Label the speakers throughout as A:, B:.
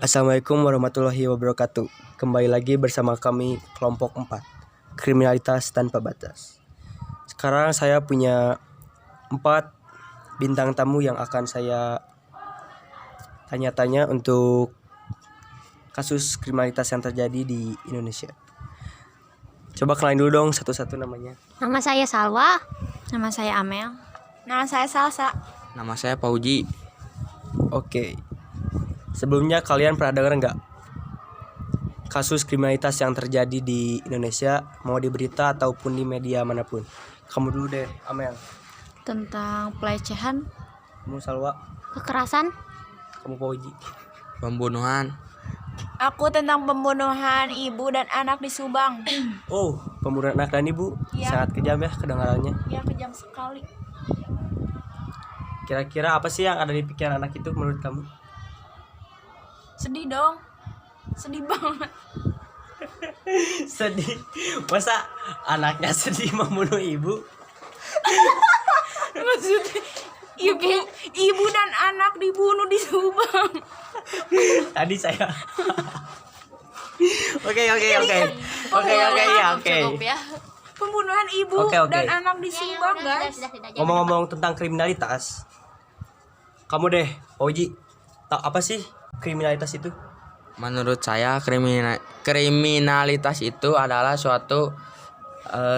A: Assalamualaikum warahmatullahi wabarakatuh. Kembali lagi bersama kami kelompok 4 Kriminalitas Tanpa Batas. Sekarang saya punya 4 bintang tamu yang akan saya tanya-tanya untuk kasus kriminalitas yang terjadi di Indonesia. Coba kenalin dulu dong satu-satu namanya.
B: Nama saya Salwa.
C: Nama saya Amel.
D: Nama saya Salsa.
E: Nama saya Pauji.
A: Oke. Sebelumnya kalian pernah dengar nggak kasus kriminalitas yang terjadi di Indonesia, mau di berita ataupun di media manapun? Kamu dulu deh, Amel.
C: Tentang pelecehan,
A: Kamu Salwa.
B: Kekerasan.
A: Kamu Pauji.
E: Pembunuhan.
D: Aku tentang pembunuhan ibu dan anak di Subang.
A: Oh, pembunuhan anak dan ibu.
D: Iya.
A: Sangat kejam ya kedengarannya.
D: Ya, kejam sekali.
A: Kira-kira apa sih yang ada di pikiran anak itu menurut kamu?
D: Sedih dong. Sedih banget.
A: Sedih. Masa anaknya sedih membunuh ibu?
D: Maksudnya ibu dan anak dibunuh di Subang.
A: Tadi saya. Oke ya.
C: cukup ya.
D: Pembunuhan ibu
A: Oke.
D: dan anak di Subang, guys.
A: Ngomong-ngomong tentang kriminalitas, kamu deh, Oji, tahu apa sih kriminalitas itu?
E: Menurut saya kriminalitas itu adalah suatu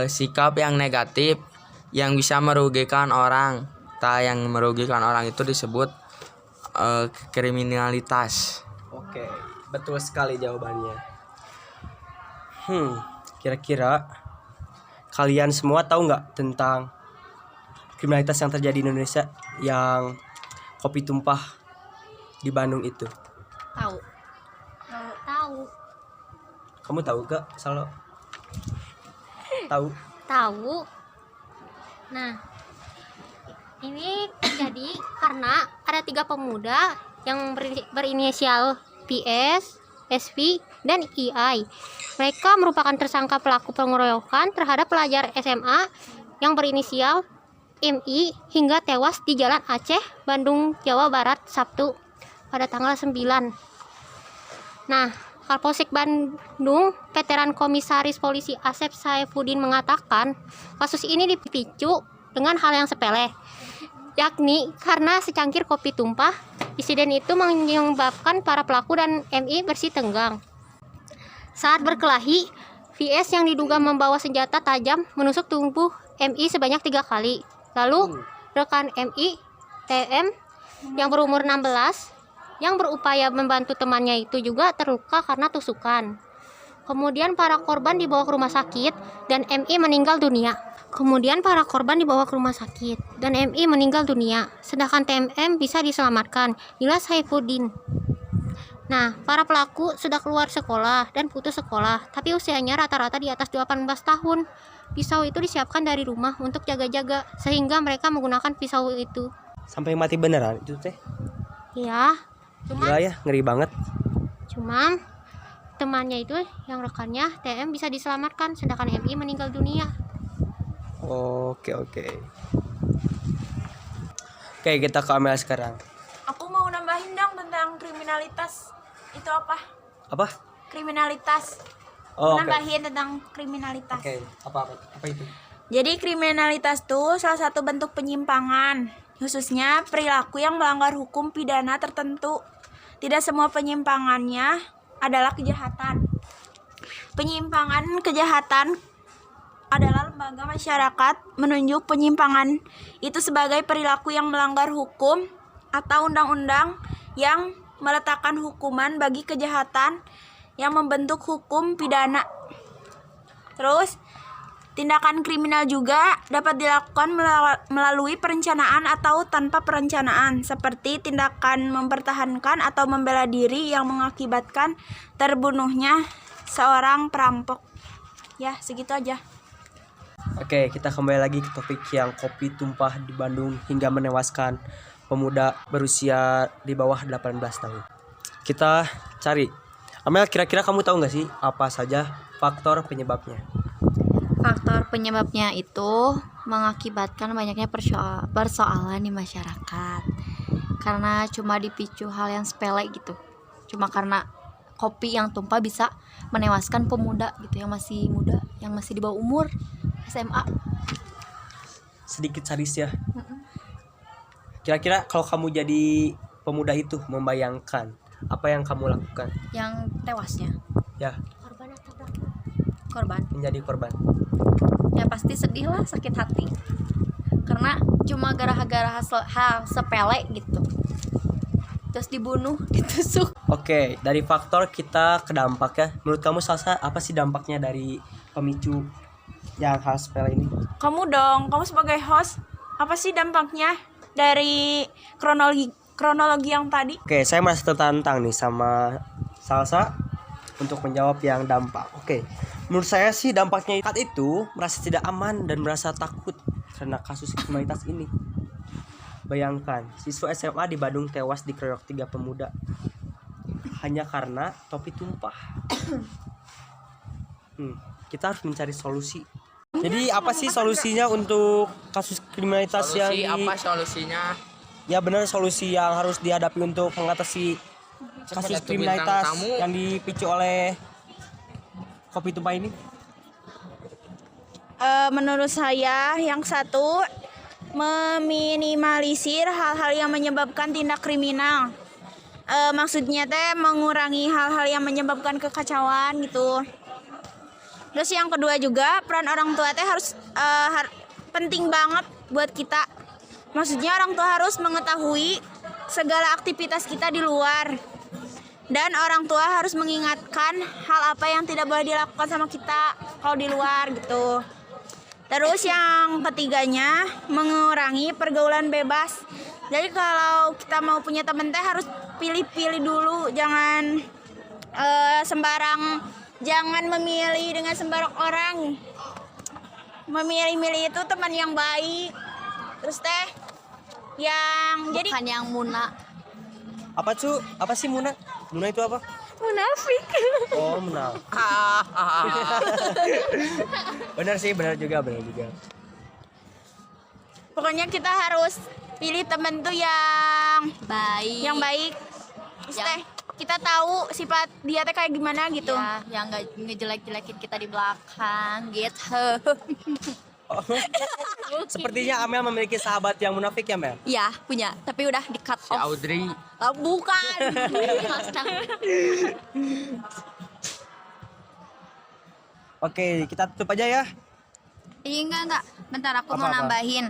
E: sikap yang negatif yang bisa merugikan orang. Yang merugikan orang itu disebut kriminalitas.
A: Oke, betul sekali jawabannya. Kira-kira kalian semua tahu nggak tentang kriminalitas yang terjadi di Indonesia yang kopi tumpah di Bandung itu?
B: Tahu.
A: Kamu tahu gak, Salo? Tahu?
B: Nah, ini terjadi karena ada 3 pemuda yang berinisial PS, SV, dan II. Mereka merupakan tersangka pelaku pengeroyokan terhadap pelajar SMA yang berinisial MI hingga tewas di Jalan Aceh, Bandung, Jawa Barat, Sabtu pada tanggal 9. Nah, Kapolsek Bandung, Veteran Komisaris Polisi Asep Saifuddin mengatakan kasus ini dipicu dengan hal yang sepele, yakni karena secangkir kopi tumpah. Insiden itu menyebabkan para pelaku dan MI bersih tenggang. Saat berkelahi, VS yang diduga membawa senjata tajam menusuk tubuh MI sebanyak 3 kali. Lalu rekan MI, TM, yang berumur 16, yang berupaya membantu temannya itu juga terluka karena tusukan. Kemudian para korban dibawa ke rumah sakit dan MI meninggal dunia. Sedangkan TMM bisa diselamatkan. Jelas Saifuddin. Nah, para pelaku sudah keluar sekolah dan putus sekolah, tapi usianya rata-rata di atas 18 tahun. Pisau itu disiapkan dari rumah untuk jaga-jaga, sehingga mereka menggunakan pisau itu.
A: Sampai mati beneran itu teh?
B: Ya,
A: Gila ya, ngeri banget.
B: Cuma temannya itu yang rekannya TM bisa diselamatkan, sedangkan MI meninggal dunia.
A: Oke, kita ke Amel sekarang.
D: Aku mau nambahin dong tentang kriminalitas. Itu apa?
A: Apa?
D: Kriminalitas.
A: Oh, oke.
D: Nambahin tentang kriminalitas.
A: Oke, apa itu?
D: Jadi kriminalitas tuh salah satu bentuk penyimpangan, khususnya perilaku yang melanggar hukum pidana tertentu. Tidak semua penyimpangannya adalah kejahatan. Penyimpangan kejahatan adalah lembaga masyarakat menunjuk penyimpangan itu sebagai perilaku yang melanggar hukum atau undang-undang yang meletakkan hukuman bagi kejahatan yang membentuk hukum pidana. Terus, tindakan kriminal juga dapat dilakukan melalui perencanaan atau tanpa perencanaan, seperti tindakan mempertahankan atau membela diri yang mengakibatkan terbunuhnya seorang perampok. Ya, segitu aja.
A: Oke, kita kembali lagi ke topik yang kopi tumpah di Bandung hingga menewaskan pemuda berusia di bawah 18 tahun. Kita cari. Amel, kira-kira kamu tahu nggak sih apa saja faktor penyebabnya?
C: Faktor penyebabnya itu mengakibatkan banyaknya persoalan di masyarakat karena cuma dipicu hal yang sepele gitu. Cuma karena kopi yang tumpah bisa menewaskan pemuda gitu, yang masih muda, yang masih di bawah umur SMA.
A: Sedikit sadis ya. Kira-kira kalau kamu jadi pemuda itu, membayangkan apa yang kamu lakukan?
C: Yang tewasnya
A: Ya,
B: Korban atau
C: korban,
A: menjadi korban.
C: ya pasti sedih lah, sakit hati, karena cuma gara-gara hal sepele gitu terus dibunuh, ditusuk.
A: Oke, dari faktor kita ke dampak ya. Menurut kamu Salsa, apa sih dampaknya dari pemicu yang hal sepele ini?
D: Kamu dong, kamu sebagai host, apa sih dampaknya dari kronologi yang tadi?
A: Oke, saya merasa tertantang nih sama Salsa untuk menjawab yang dampak. Oke, menurut saya sih dampaknya saat itu merasa tidak aman dan merasa takut karena kasus kriminalitas ini. Bayangkan, siswa SMA di Bandung tewas dikeroyok 3 pemuda hanya karena topi tumpah. Kita harus mencari solusi. Jadi apa sih solusinya untuk kasus kriminalitas yang
E: Apa solusinya?
A: Ya benar, solusi yang harus dihadapi untuk mengatasi kasus
E: Seperti
A: kriminalitas
E: bintang tamu.
A: yang dipicu oleh kopi tumpah ini?
D: Menurut saya yang satu, meminimalisir hal-hal yang menyebabkan tindak kriminal. Maksudnya teh mengurangi hal-hal yang menyebabkan kekacauan gitu. Terus yang kedua juga, peran orang tua teh harus penting banget buat kita. Maksudnya orang tua harus mengetahui segala aktivitas kita di luar. Dan orang tua harus mengingatkan hal apa yang tidak boleh dilakukan sama kita kalau di luar gitu. Terus yang ketiganya, mengurangi pergaulan bebas. Jadi kalau kita mau punya temen teh harus pilih-pilih dulu, jangan jangan memilih dengan sembarang orang. Memilih-milih itu teman yang baik. Terus teh yang jadi
C: Bukan yang muna.
A: Apa tuh? Apa sih Muna? Muna itu apa?
D: munafik.
A: Oh, Muna. Benar sih, benar juga.
D: Pokoknya kita harus pilih temen tuh yang
C: Baik.
D: baik. Terus
C: Yang-
D: teh kita tahu sifat dia teh kayak gimana gitu.
C: Ya, yang nggak ngejelek-jelekin kita di belakang gitu.
A: Sepertinya Amel memiliki sahabat yang munafik ya, Mel?
C: Iya, punya, tapi udah di cut
E: Si
C: off.
E: Audrey.
C: Bukan.
A: Oke, kita tutup aja ya.
C: Enggak. Bentar, aku mau
A: Apa-apa?
C: nambahin.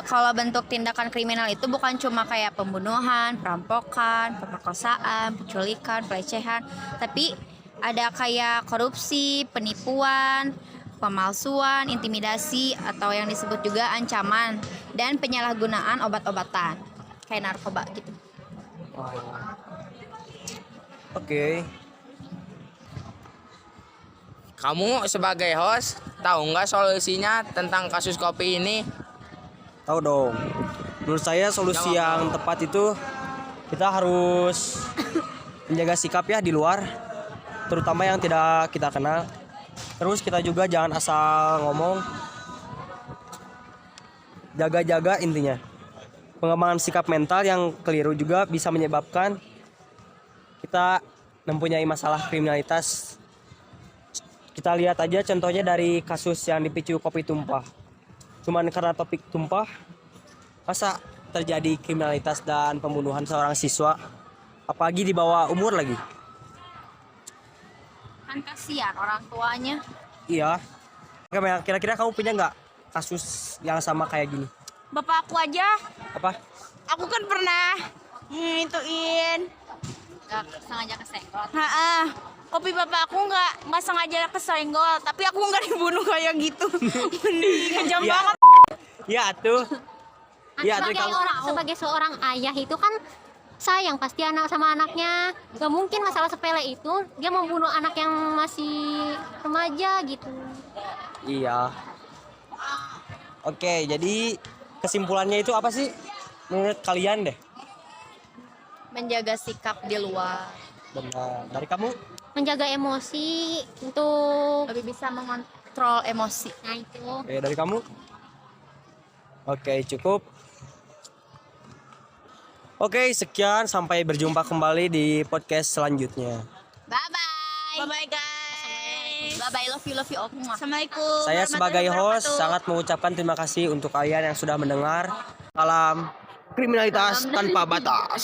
C: Kalau bentuk tindakan kriminal itu bukan cuma kayak pembunuhan, perampokan, pemerkosaan, penculikan, pelecehan, tapi ada kayak korupsi, penipuan, pemalsuan, intimidasi, atau yang disebut juga ancaman, dan penyalahgunaan obat-obatan kayak narkoba gitu.
A: Oke.
E: Kamu sebagai host tahu nggak solusinya tentang kasus kopi ini?
A: Tahu dong. Menurut saya solusi yang tepat itu kita harus menjaga sikap ya di luar, terutama yang tidak kita kenal. Terus kita juga jangan asal ngomong. Jaga-jaga intinya. Pengembangan sikap mental yang keliru juga bisa menyebabkan kita mempunyai masalah kriminalitas. Kita lihat aja contohnya dari kasus yang dipicu kopi tumpah. Cuman karena topik tumpah, masa terjadi kriminalitas dan pembunuhan seorang siswa, apalagi di bawah umur lagi.
C: Kan kasihan orang tuanya.
A: Iya. Kira-kira kamu punya nggak kasus yang sama kayak gini?
D: Bapak aku aja,
A: Apa?
D: aku kan pernah ngituin.
C: Gak sengaja kesenggol.
D: Kopi bapak aku nggak sengaja kesenggol, tapi aku nggak dibunuh kayak gitu. Kejam
A: Iya.
D: banget.
A: Iya tuh. Iya tuh kamu.
B: sebagai seorang ayah itu kan sayang pasti anak sama anaknya. Gak mungkin masalah sepele itu dia membunuh anak yang masih remaja gitu.
A: Iya. Oke, jadi kesimpulannya itu apa sih menurut kalian deh?
C: Menjaga sikap di luar.
A: Benar. Dari kamu?
B: Menjaga emosi untuk
C: Lebih bisa mengontrol emosi.
B: nah itu.
A: Oke, dari kamu? Oke, cukup. Oke, sekian, sampai berjumpa kembali di podcast selanjutnya.
C: Bye bye.
D: Bye bye guys.
C: Bye bye, love you all.
D: Assalamualaikum.
A: Saya sebagai
D: warahmatullahi
A: host
D: wabarakatuh.
A: sangat mengucapkan terima kasih untuk kalian yang sudah mendengar. Salam kriminalitas tanpa batas.